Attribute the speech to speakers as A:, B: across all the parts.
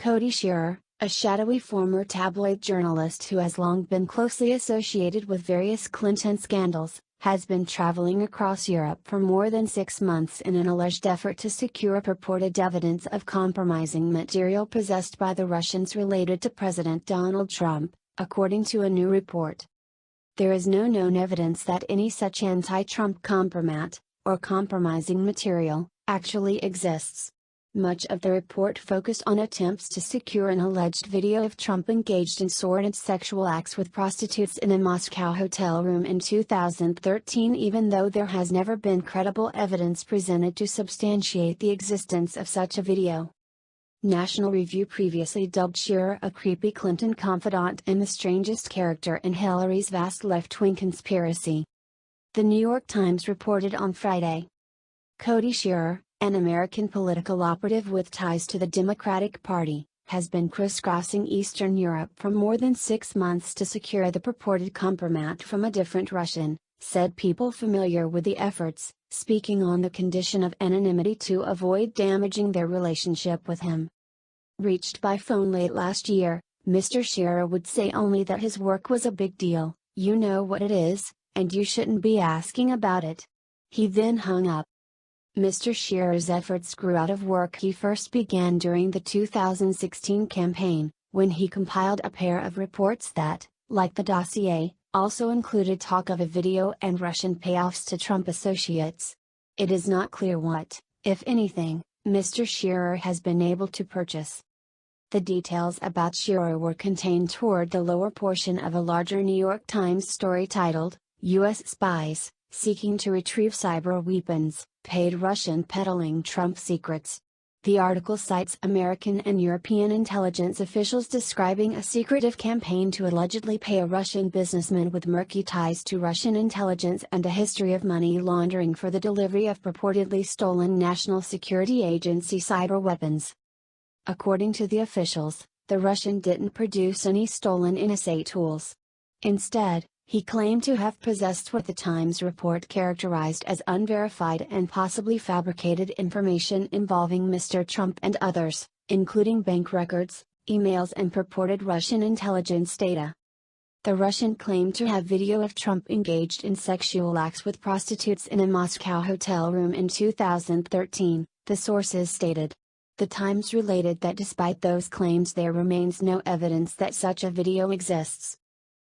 A: Cody Shearer, a shadowy former tabloid journalist who has long been closely associated with various Clinton scandals, has been traveling across Europe for more than 6 months in an alleged effort to secure purported evidence of compromising material possessed by the Russians related to President Donald Trump, according to a new report. There is no known evidence that any such anti-Trump compromat, or compromising material, actually exists. Much of the report focused on attempts to secure an alleged video of Trump engaged in sordid sexual acts with prostitutes in a Moscow hotel room in 2013, even though there has never been credible evidence presented to substantiate the existence of such a video. National Review previously dubbed Shearer a creepy Clinton confidant and the strangest character in Hillary's vast left-wing conspiracy. The New York Times reported on Friday. Cody Shearer, an American political operative with ties to the Democratic Party, has been crisscrossing Eastern Europe for more than 6 months to secure the purported compromat from a different Russian, said people familiar with the efforts, speaking on the condition of anonymity to avoid damaging their relationship with him. Reached by phone late last year, Mr. Shearer would say only that his work was a big deal, "You know what it is, and you shouldn't be asking about it." He then hung up. Mr. Shearer's efforts grew out of work he first began during the 2016 campaign, when he compiled a pair of reports that, like the dossier, also included talk of a video and Russian payoffs to Trump associates. It is not clear what, if anything, Mr. Shearer has been able to purchase. The details about Shearer were contained toward the lower portion of a larger New York Times story titled, "U.S. Spies, Seeking to Retrieve Cyber Weapons, Paid Russian Peddling Trump Secrets." The article cites American and European intelligence officials describing a secretive campaign to allegedly pay a Russian businessman with murky ties to Russian intelligence and a history of money laundering for the delivery of purportedly stolen National Security Agency cyber weapons. According to the officials, the Russian didn't produce any stolen NSA tools. Instead, he claimed to have possessed what the Times report characterized as unverified and possibly fabricated information involving Mr. Trump and others, including bank records, emails and purported Russian intelligence data. The Russian claimed to have video of Trump engaged in sexual acts with prostitutes in a Moscow hotel room in 2013, the sources stated. The Times related that despite those claims there remains no evidence that such a video exists.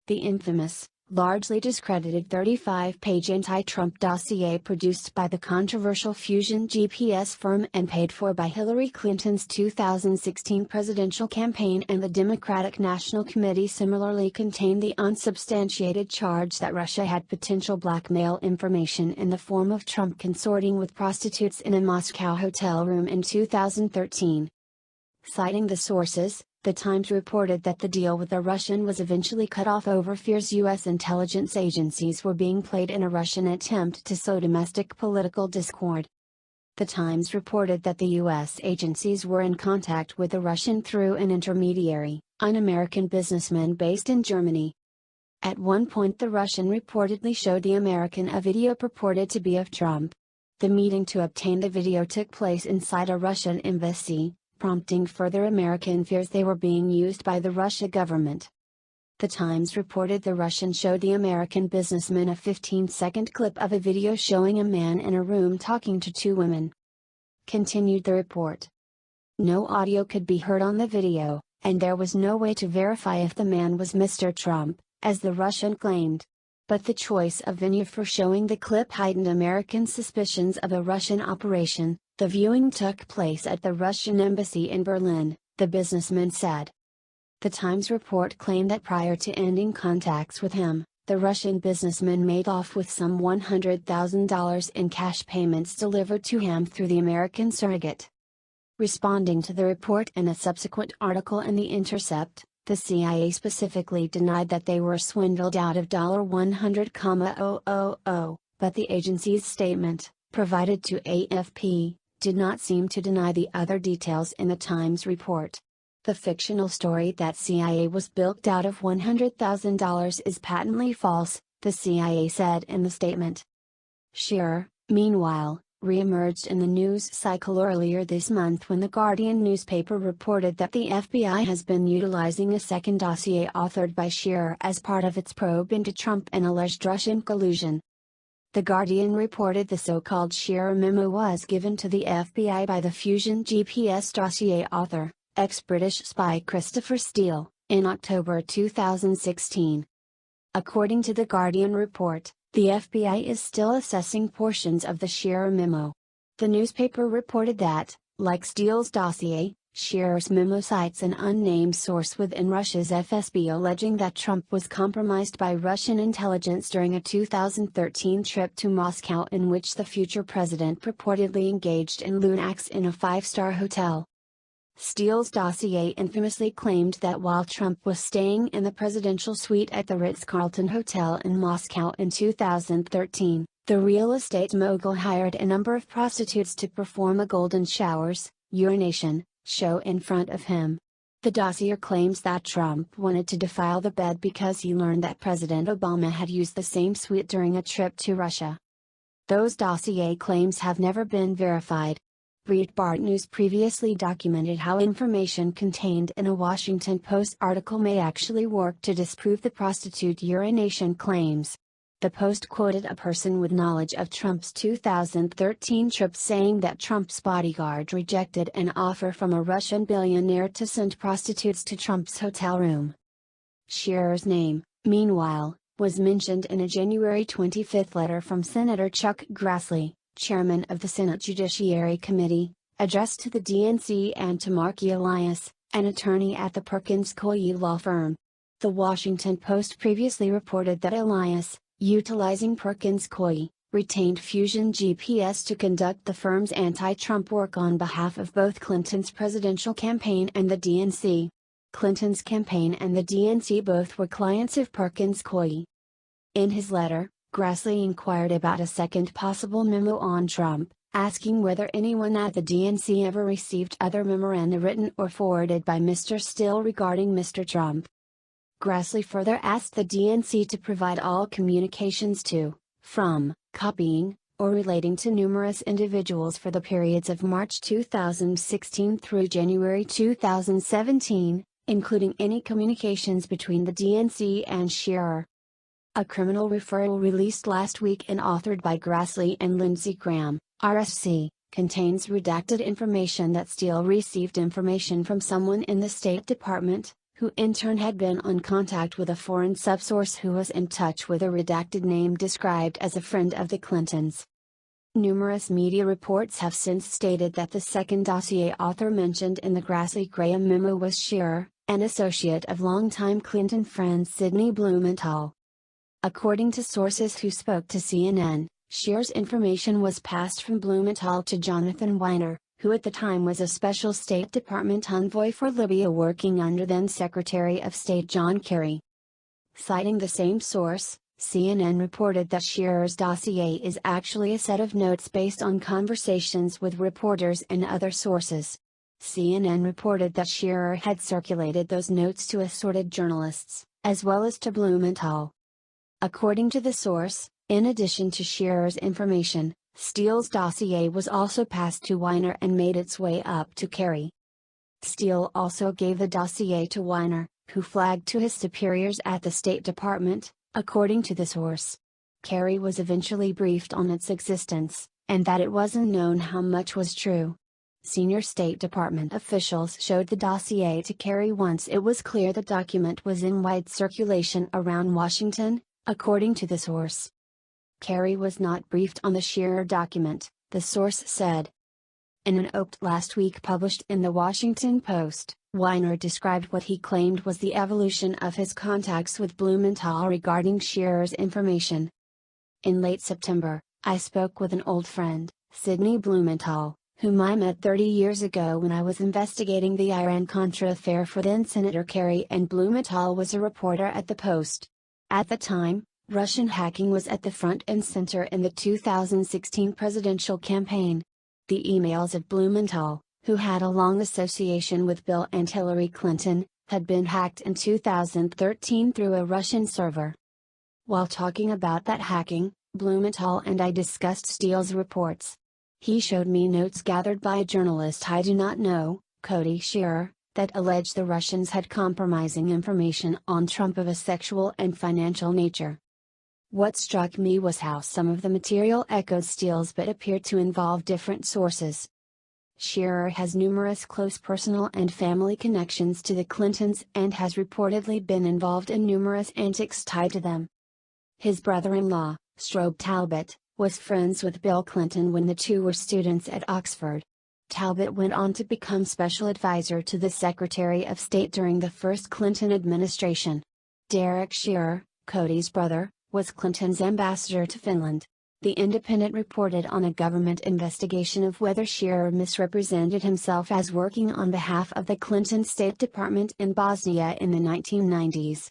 A: The infamous, largely discredited 35-page anti-Trump dossier produced by the controversial Fusion GPS firm and paid for by Hillary Clinton's 2016 presidential campaign and the Democratic National Committee similarly contained the unsubstantiated charge that Russia had potential blackmail information in the form of Trump consorting with prostitutes in a Moscow hotel room in 2013. Citing the sources, the Times reported that the deal with the Russian was eventually cut off over fears U.S. intelligence agencies were being played in a Russian attempt to sow domestic political discord. The Times reported that the U.S. agencies were in contact with the Russian through an intermediary, an American businessman based in Germany. At one point the Russian reportedly showed the American a video purported to be of Trump. The meeting to obtain the video took place inside a Russian embassy, prompting further American fears they were being used by the Russia government. The Times reported the Russian showed the American businessman a 15-second clip of a video showing a man in a room talking to 2 women. Continued the report. No audio could be heard on the video, and there was no way to verify if the man was Mr. Trump, as the Russian claimed. But the choice of venue for showing the clip heightened American suspicions of a Russian operation. The viewing took place at the Russian embassy in Berlin, the businessman said. The Times report claimed that prior to ending contacts with him, the Russian businessman made off with some $100,000 in cash payments delivered to him through the American surrogate. Responding to the report in a subsequent article in The Intercept, the CIA specifically denied that they were swindled out of $100,000, but the agency's statement, provided to AFP, did not seem to deny the other details in the Times report. The fictional story that CIA was bilked out of $100,000 is patently false, the CIA said in the statement. Shearer, meanwhile, re-emerged in the news cycle earlier this month when the Guardian newspaper reported that the FBI has been utilizing a second dossier authored by Shearer as part of its probe into Trump and alleged Russian collusion. The Guardian reported the so-called Shearer memo was given to the FBI by the Fusion GPS dossier author, ex-British spy Christopher Steele, in October 2016. According to the Guardian report, the FBI is still assessing portions of the Shearer memo. The newspaper reported that, like Steele's dossier, Shearer's memo cites an unnamed source within Russia's FSB alleging that Trump was compromised by Russian intelligence during a 2013 trip to Moscow in which the future president purportedly engaged in lewd acts in a five-star hotel. Steele's dossier infamously claimed that while Trump was staying in the presidential suite at the Ritz-Carlton Hotel in Moscow in 2013, the real estate mogul hired a number of prostitutes to perform a golden showers, urination, show in front of him. The dossier claims that Trump wanted to defile the bed because he learned that President Obama had used the same suite during a trip to Russia. Those dossier claims have never been verified. Breitbart News previously documented how information contained in a Washington Post article may actually work to disprove the prostitute urination claims. The Post quoted a person with knowledge of Trump's 2013 trip saying that Trump's bodyguard rejected an offer from a Russian billionaire to send prostitutes to Trump's hotel room. Shearer's name, meanwhile, was mentioned in a January 25 letter from Senator Chuck Grassley, chairman of the Senate Judiciary Committee, addressed to the DNC and to Mark Elias, an attorney at the Perkins Coie law firm. The Washington Post previously reported that Elias, utilizing Perkins Coie, retained Fusion GPS to conduct the firm's anti-Trump work on behalf of both Clinton's presidential campaign and the DNC. Clinton's campaign and the DNC both were clients of Perkins Coie. In his letter, Grassley inquired about a second possible memo on Trump, asking whether anyone at the DNC ever received other memoranda written or forwarded by Mr. Steele regarding Mr. Trump. Grassley further asked the DNC to provide all communications to, from, copying, or relating to numerous individuals for the periods of March 2016 through January 2017, including any communications between the DNC and Shearer. A criminal referral released last week and authored by Grassley and Lindsey Graham, RSC, contains redacted information that Steele received information from someone in the State Department, who in turn had been on contact with a foreign subsource who was in touch with a redacted name described as a friend of the Clintons. Numerous media reports have since stated that the second dossier author mentioned in the Grassley-Graham memo was Shearer, an associate of longtime Clinton friend Sidney Blumenthal. According to sources who spoke to CNN, Shearer's information was passed from Blumenthal to Jonathan Weiner, who at the time was a special State Department envoy for Libya working under then-Secretary of State John Kerry. Citing the same source, CNN reported that Shearer's dossier is actually a set of notes based on conversations with reporters and other sources. CNN reported that Shearer had circulated those notes to assorted journalists, as well as to Blumenthal. According to the source, in addition to Shearer's information, Steele's dossier was also passed to Weiner and made its way up to Kerry. Steele also gave the dossier to Weiner, who flagged to his superiors at the State Department, according to the source. Kerry was eventually briefed on its existence, and that it wasn't known how much was true. Senior State Department officials showed the dossier to Kerry once it was clear the document was in wide circulation around Washington, according to the source. Kerry was not briefed on the Shearer document, the source said. In an op-ed last week published in the Washington Post, Weiner described what he claimed was the evolution of his contacts with Blumenthal regarding Shearer's information. In late September, I spoke with an old friend, Sidney Blumenthal, whom I met 30 years ago when I was investigating the Iran-Contra affair for then-Senator Kerry, and Blumenthal was a reporter at the Post. At the time, Russian hacking was at the front and center in the 2016 presidential campaign. The emails of Blumenthal, who had a long association with Bill and Hillary Clinton, had been hacked in 2013 through a Russian server. While talking about that hacking, Blumenthal and I discussed Steele's reports. He showed me notes gathered by a journalist I do not know, Cody Shearer, that alleged the Russians had compromising information on Trump of a sexual and financial nature. What struck me was how some of the material echoed Steele's but appeared to involve different sources. Shearer has numerous close personal and family connections to the Clintons and has reportedly been involved in numerous antics tied to them. His brother-in-law, Strobe Talbot, was friends with Bill Clinton when the two were students at Oxford. Talbot went on to become special advisor to the Secretary of State during the first Clinton administration. Derek Shearer, Cody's brother, was Clinton's ambassador to Finland. The Independent reported on a government investigation of whether Shearer misrepresented himself as working on behalf of the Clinton State Department in Bosnia in the 1990s.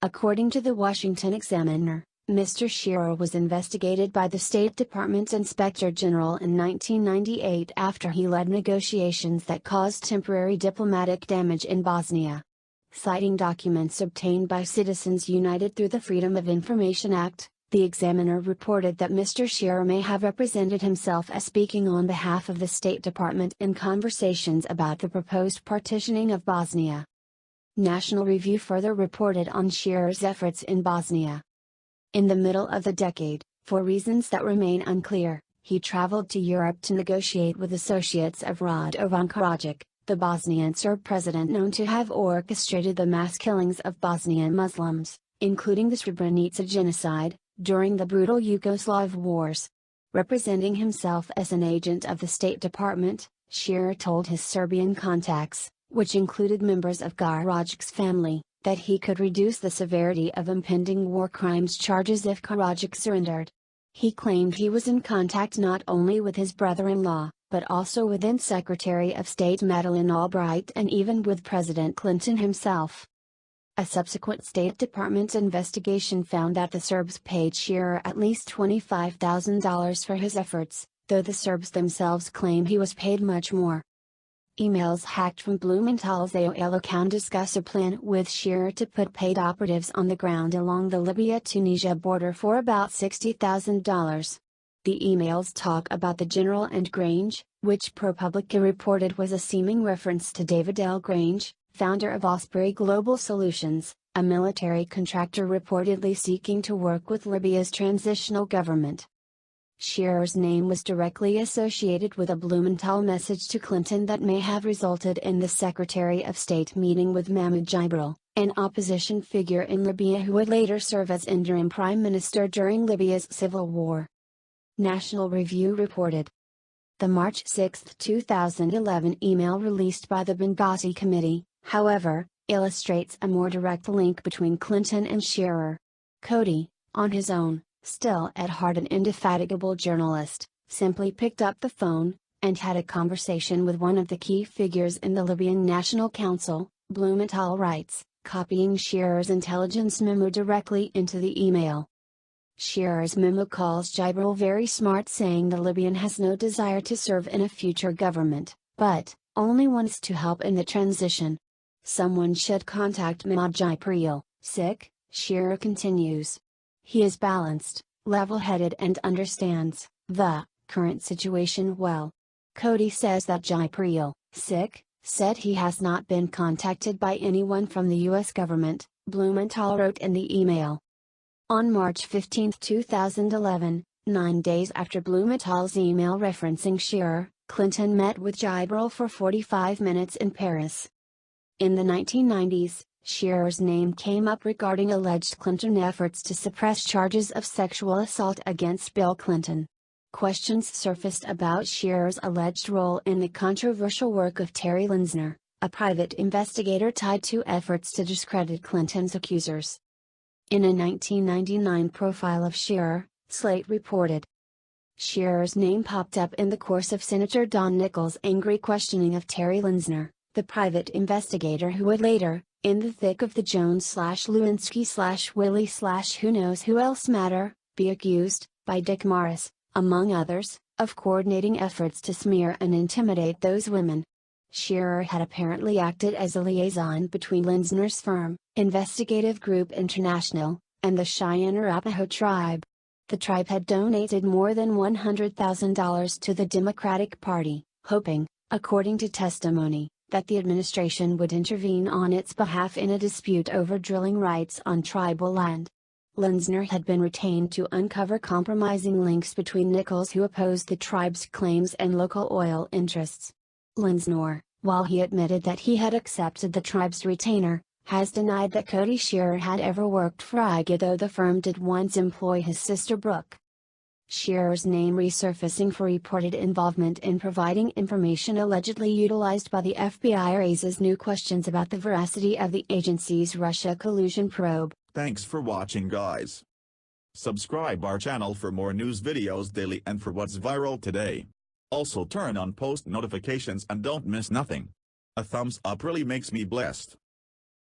A: According to the Washington Examiner, Mr. Shearer was investigated by the State Department's Inspector General in 1998 after he led negotiations that caused temporary diplomatic damage in Bosnia. Citing documents obtained by Citizens United through the Freedom of Information Act, the Examiner reported that Mr. Shearer may have represented himself as speaking on behalf of the State Department in conversations about the proposed partitioning of Bosnia. National Review further reported on Shearer's efforts in Bosnia. In the middle of the decade, for reasons that remain unclear, he traveled to Europe to negotiate with associates of Radovan Karadzic, the Bosnian Serb president known to have orchestrated the mass killings of Bosnian Muslims, including the Srebrenica genocide, during the brutal Yugoslav wars. Representing himself as an agent of the State Department, Shearer told his Serbian contacts, which included members of Karadzic's family, that he could reduce the severity of impending war crimes charges if Karadzic surrendered. He claimed he was in contact not only with his brother-in-law, but also with then Secretary of State Madeleine Albright and even with President Clinton himself. A subsequent State Department investigation found that the Serbs paid Shearer at least $25,000 for his efforts, though the Serbs themselves claim he was paid much more. Emails hacked from Blumenthal's AOL account discuss a plan with Shearer to put paid operatives on the ground along the Libya-Tunisia border for about $60,000. The emails talk about the General and Grange, which ProPublica reported was a seeming reference to David L. Grange, founder of Osprey Global Solutions, a military contractor reportedly seeking to work with Libya's transitional government. Shearer's name was directly associated with a Blumenthal message to Clinton that may have resulted in the Secretary of State meeting with Mahmoud Jibril, an opposition figure in Libya who would later serve as interim prime minister during Libya's civil war. National Review reported. The March 6, 2011 email released by the Benghazi Committee, however, illustrates a more direct link between Clinton and Shearer. Cody, on his own, still at heart an indefatigable journalist, simply picked up the phone, and had a conversation with one of the key figures in the Libyan National Council, Blumenthal writes, copying Shearer's intelligence memo directly into the email. Shearer's memo calls Jibril very smart, saying the Libyan has no desire to serve in a future government, but only wants to help in the transition. Someone should contact Mahmoud Jibril, sick, Shearer continues. He is balanced, level-headed and understands the current situation well. Cody says that Jibril, sick, said he has not been contacted by anyone from the U.S. government, Blumenthal wrote in the email. On March 15, 2011, 9 days after Blumenthal's email referencing Shearer, Clinton met with Jibril for 45 minutes in Paris. In the 1990s, Shearer's name came up regarding alleged Clinton efforts to suppress charges of sexual assault against Bill Clinton. Questions surfaced about Shearer's alleged role in the controversial work of Terry Linsner, a private investigator tied to efforts to discredit Clinton's accusers. In a 1999 profile of Shearer, Slate reported. Shearer's name popped up in the course of Senator Don Nickles' angry questioning of Terry Linsner, the private investigator who would later, in the thick of the Jones/Lewinsky/Willie/who-knows-who-else matter, be accused, by Dick Morris, among others, of coordinating efforts to smear and intimidate those women. Shearer had apparently acted as a liaison between Linsner's firm, Investigative Group International, and the Cheyenne Arapaho tribe. The tribe had donated more than $100,000 to the Democratic Party, hoping, according to testimony, that the administration would intervene on its behalf in a dispute over drilling rights on tribal land. Linsner had been retained to uncover compromising links between Nichols, who opposed the tribe's claims, and local oil interests. Linsner, while he admitted that he had accepted the tribe's retainer, has denied that Cody Shearer had ever worked for IG, though the firm did once employ his sister Brooke. Shearer's name resurfacing for reported involvement in providing information allegedly utilized by the FBI raises new questions about the veracity of the agency's Russia collusion probe.
B: Thanks for watching, guys. Subscribe our channel for more news videos daily and for what's viral today. Also turn on post notifications and don't miss nothing. A thumbs up really makes me blessed.